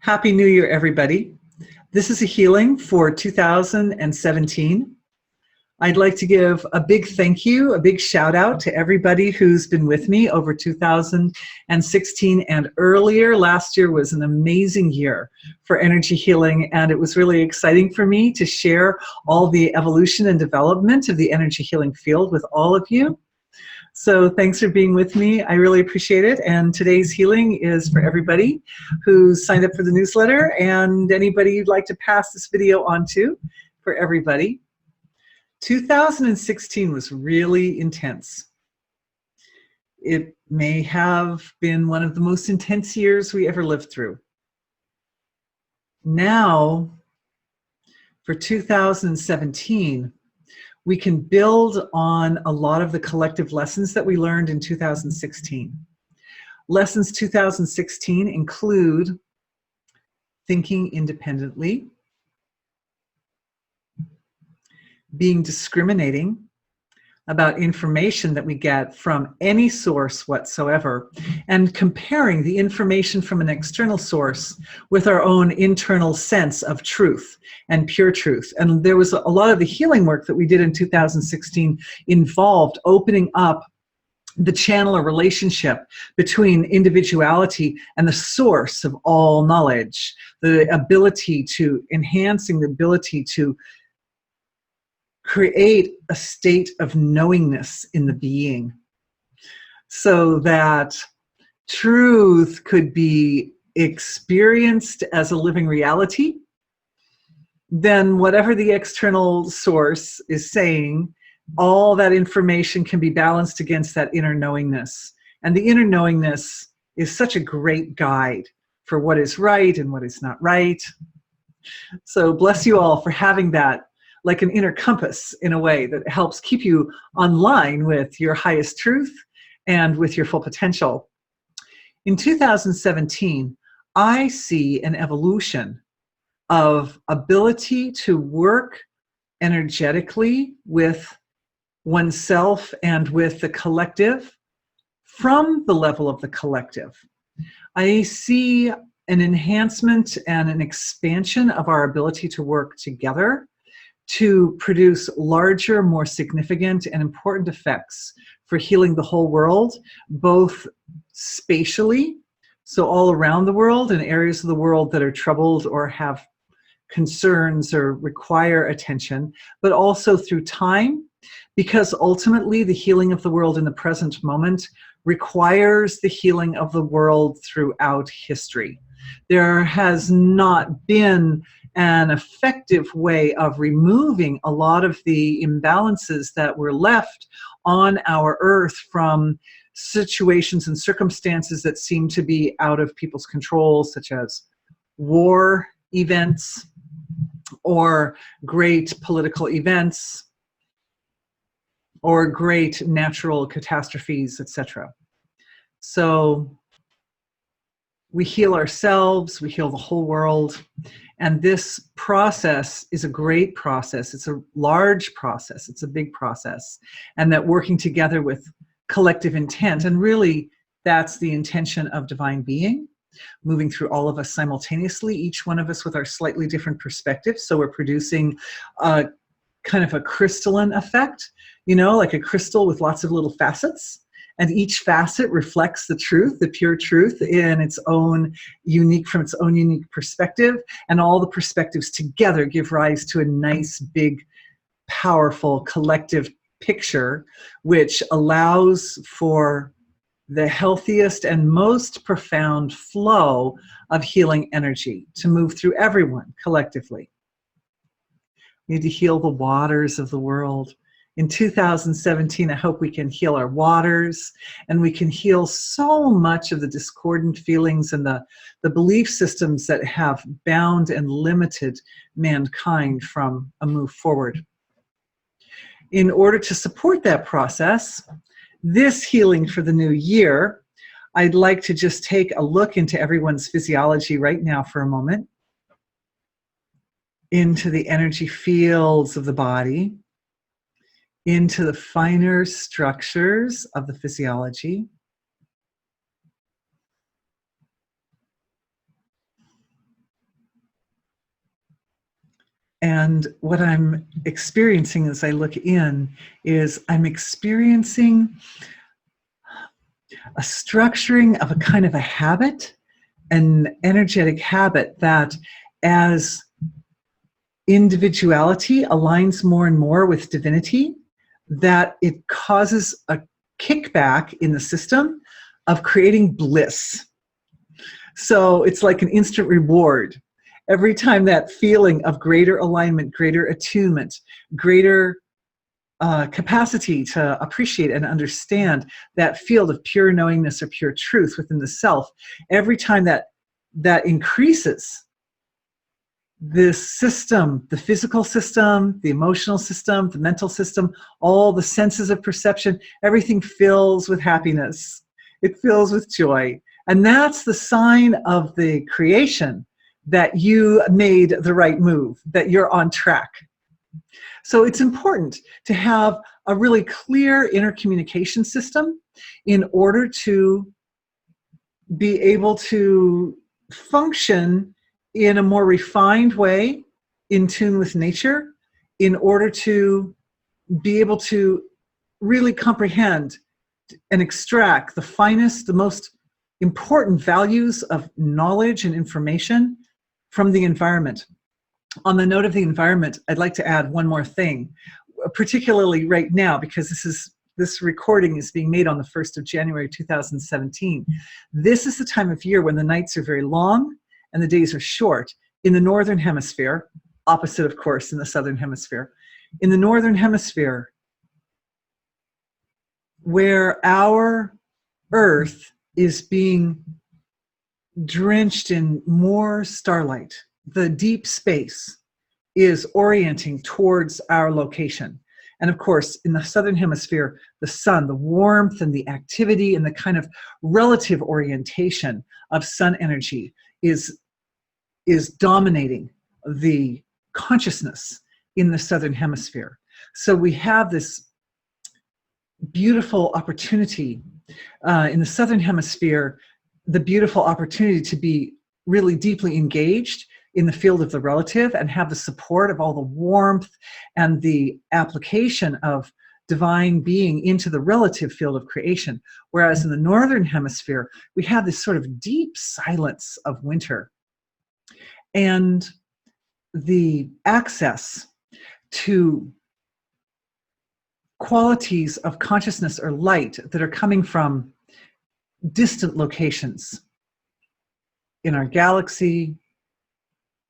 Happy New Year, everybody. This is a healing for 2017. I'd like to give a big thank you, a big shout out to everybody who's been with me over 2016 and earlier. Last year was an amazing year for energy healing, and it was really exciting for me to share all the evolution and development of the energy healing field with all of you. So thanks for being with me. I really appreciate it. And today's healing is for everybody who's signed up for the newsletter and anybody you'd like to pass this video on to, for everybody. 2016 was really intense. It may have been one of the most intense years we ever lived through. Now, for 2017, we can build on a lot of the collective lessons that we learned in 2016. Lessons 2016 include thinking independently, being discriminating about information that we get from any source whatsoever, and comparing the information from an external source with our own internal sense of truth and pure truth. And there was a lot of the healing work that we did in 2016 involved opening up the channel or relationship between individuality and the source of all knowledge, enhancing the ability to create a state of knowingness in the being so that truth could be experienced as a living reality. Then whatever the external source is saying, all that information can be balanced against that inner knowingness. And the inner knowingness is such a great guide for what is right and what is not right. So bless you all for having that, like an inner compass in a way that helps keep you online with your highest truth and with your full potential. In 2017, I see an evolution of ability to work energetically with oneself and with the collective from the level of the collective. I see an enhancement and an expansion of our ability to work together to produce larger, more significant and important effects for healing the whole world, both spatially, so all around the world, in areas of the world that are troubled or have concerns or require attention, but also through time, because ultimately the healing of the world in the present moment requires the healing of the world throughout history. There has not been an effective way of removing a lot of the imbalances that were left on our earth from situations and circumstances that seem to be out of people's control, such as war events or great political events or great natural catastrophes, etc. So we heal ourselves, we heal the whole world. And this process is a great process. It's a large process. It's a big process. And that working together with collective intent, and really that's the intention of divine being, moving through all of us simultaneously, each one of us with our slightly different perspectives. So we're producing a kind of a crystalline effect, you know, like a crystal with lots of little facets. And each facet reflects the truth, the pure truth in its own unique, from its own unique perspective. And all the perspectives together give rise to a nice, big, powerful collective picture, which allows for the healthiest and most profound flow of healing energy to move through everyone collectively. We need to heal the waters of the world. In 2017, I hope we can heal our waters, and we can heal so much of the discordant feelings and the belief systems that have bound and limited mankind from a move forward. In order to support that process, this healing for the new year, I'd like to just take a look into everyone's physiology right now for a moment, into the energy fields of the body, into the finer structures of the physiology. And what I'm experiencing as I look in is I'm experiencing a structuring of a kind of a habit, an energetic habit that as individuality aligns more and more with divinity, that it causes a kickback in the system of creating bliss. So it's like an instant reward. Every time that feeling of greater alignment, greater attunement, greater capacity to appreciate and understand that field of pure knowingness or pure truth within the self, every time that increases, this system, the physical system, the emotional system, the mental system, all the senses of perception, everything fills with happiness. It fills with joy. And that's the sign of the creation that you made the right move, that you're on track. So it's important to have a really clear intercommunication system in order to be able to function in a more refined way, in tune with nature, in order to be able to really comprehend and extract the finest, the most important values of knowledge and information from the environment. On the note of the environment, I'd like to add one more thing, particularly right now, because this recording is being made on the 1st of January 2017. This is the time of year when the nights are very long and the days are short in the northern hemisphere, opposite, of course, in the southern hemisphere. In the northern hemisphere, where our Earth is being drenched in more starlight, the deep space is orienting towards our location. And of course, in the southern hemisphere, the sun, the warmth and the activity and the kind of relative orientation of sun energy is dominating the consciousness in the southern hemisphere. So we have this beautiful opportunity in the southern hemisphere, the beautiful opportunity to be really deeply engaged in the field of the relative and have the support of all the warmth and the application of divine being into the relative field of creation. Whereas in the northern hemisphere, we have this sort of deep silence of winter. And the access to qualities of consciousness or light that are coming from distant locations in our galaxy,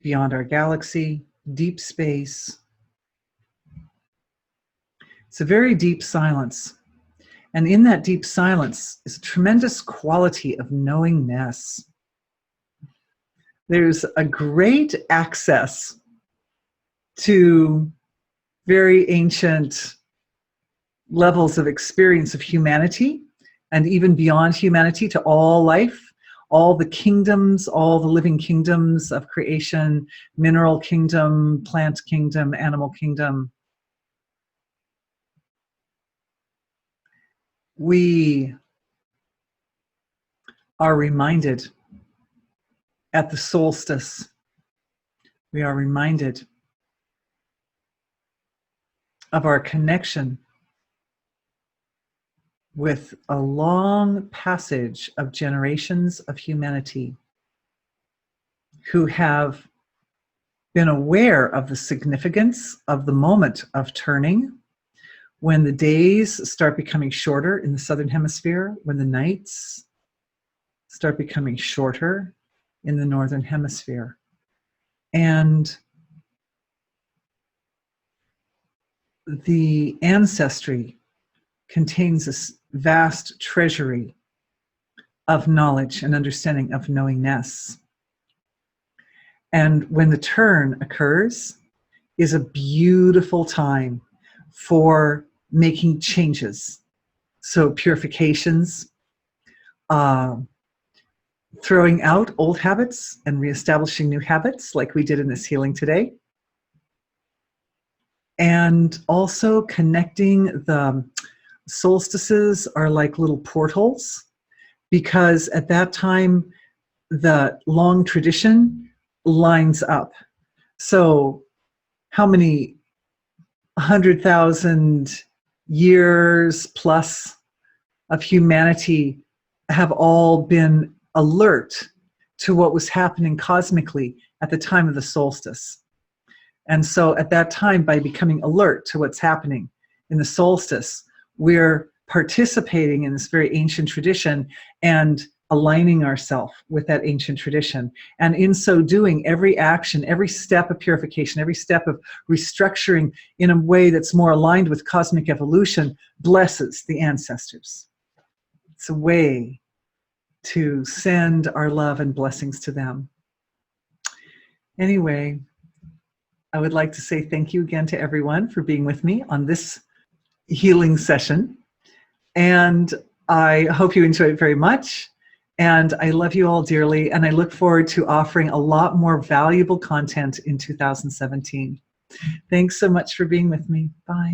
beyond our galaxy, deep space. It's a very deep silence. And in that deep silence is a tremendous quality of knowingness. There's a great access to very ancient levels of experience of humanity, and even beyond humanity, to all life, all the kingdoms, all the living kingdoms of creation, mineral kingdom, plant kingdom, animal kingdom. We are reminded at the solstice, we are reminded of our connection with a long passage of generations of humanity who have been aware of the significance of the moment of turning, when the days start becoming shorter in the southern hemisphere, when the nights start becoming shorter in the northern hemisphere. And the ancestry contains this vast treasury of knowledge and understanding of knowingness. And when the turn occurs, is a beautiful time for making changes. So purifications, throwing out old habits and reestablishing new habits, like we did in this healing today. And also connecting the solstices are like little portals, because at that time, the long tradition lines up. So how many 100,000 years plus of humanity have all been alert to what was happening cosmically at the time of the solstice. And so at that time, by becoming alert to what's happening in the solstice, we're participating in this very ancient tradition and aligning ourselves with that ancient tradition. And in so doing, every action, every step of purification, every step of restructuring in a way that's more aligned with cosmic evolution blesses the ancestors. It's a way to send our love and blessings to them. Anyway, I would like to say thank you again to everyone for being with me on this healing session. And I hope you enjoyed it very much. And I love you all dearly. And I look forward to offering a lot more valuable content in 2017. Thanks so much for being with me. Bye.